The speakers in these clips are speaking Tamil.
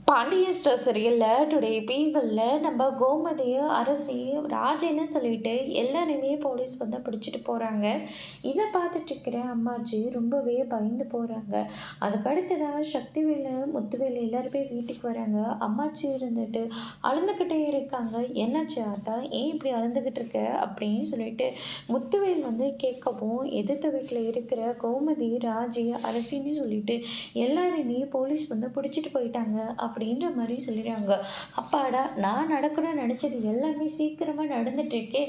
பாண்டிய ஸ்டோர் சீரியலில் டுடே எபிசோடில் நம்ம கோமதி அரசி ராஜேன்னு சொல்லிட்டு எல்லாருமே போலீஸ் வந்து பிடிச்சிட்டு போகிறாங்க. இதை பார்த்துட்டு இருக்கிற அம்மாச்சி ரொம்பவே பயந்து போகிறாங்க. அதுக்கடுத்ததாக சக்திவேலு முத்துவேலு எல்லாருமே வீட்டுக்கு வராங்க. அம்மாச்சி இருந்துட்டு அழுந்துக்கிட்டே இருக்காங்க. என்னாச்சு ஆத்தா, ஏன் இப்படி அழுந்துக்கிட்டு இருக்க அப்படின்னு சொல்லிட்டு முத்துவேல் வந்து கேட்கவும், எதிர்த்த வீட்டில் இருக்கிற கோமதி ராஜி அரசின்னு சொல்லிட்டு எல்லாருமே போலீஸ் வந்து பிடிச்சிட்டு போயிட்டாங்க அப்படின்ற மாதிரி சொல்லிடுறாங்க. அப்பாடா, நான் நடக்கணும்னு நினச்சது எல்லாமே சீக்கிரமாக நடந்துட்டுருக்கே,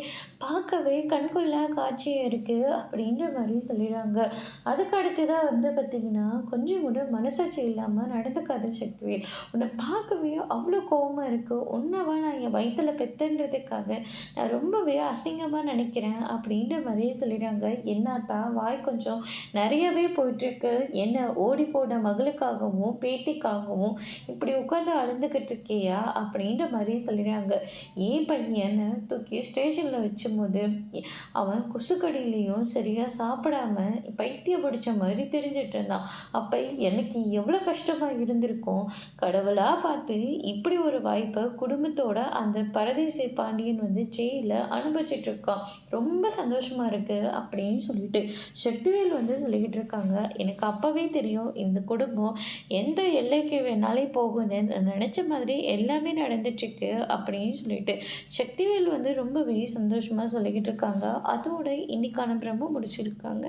பார்க்கவே கண்கொள்ளா காட்சியாக இருக்குது அப்படின்ற மாதிரி சொல்லிடுறாங்க. அதுக்கு அடுத்ததாக வந்து பார்த்திங்கன்னா, கொஞ்சம் கூட மனசாட்சி இல்லாமல் நடந்துக்காத சக்திவேல், உன்னை பார்க்கவே அவ்வளோ கோபமாக இருக்குது, உன்னவா நான் என் வயிற்றில் பெத்தன்றதுக்காக நான் ரொம்பவே அசிங்கமாக நினைக்கிறேன் அப்படின்ற மாதிரி சொல்லிடுறாங்க. என்னத்தா வாய் கொஞ்சம் நிறையவே போயிட்டுருக்கு, என்ன ஓடி போன மகளுக்காகவும் பேத்திக்காகவும் இப்படி உட்காந்து அழுந்துக்கிட்டு இருக்கியா அப்படின்ற மாதிரி சொல்லிடுறாங்க. ஏன் பையனை தூக்கி ஸ்டேஷனில் வச்சும்போது அவன் கொசுக்கடியிலையும் சரியாக சாப்பிடாம பைத்தியம் பிடிச்ச மாதிரி தெரிஞ்சிட்டு இருந்தான். அப்போ எனக்கு எவ்வளோ கஷ்டமாக இருந்திருக்கும். கடவுளாக பார்த்து இப்படி ஒரு வாய்ப்பை குடும்பத்தோட அந்த பரதேசி பாண்டியன் வந்து ஜெயிலில் அனுபவிச்சுட்டு இருக்கான். ரொம்ப சந்தோஷமாக இருக்குது அப்படின்னு சொல்லிட்டு சக்திவேல் வந்து சொல்லிக்கிட்டு இருக்காங்க. எனக்கு அப்போவே தெரியும் இந்த குடும்பம் எந்த எல்லைக்கு வேணாலும் போகும்னு, நினச்ச மாதிரி எல்லாமே நடந்துட்டுருக்கு அப்படின்னு சொல்லிட்டு சக்திவேல் வந்து ரொம்பவே சந்தோஷமாக சொல்லிக்கிட்டு இருக்காங்க. அதோட இன்னைக்கான பிரம்ம முடிச்சிருக்காங்க.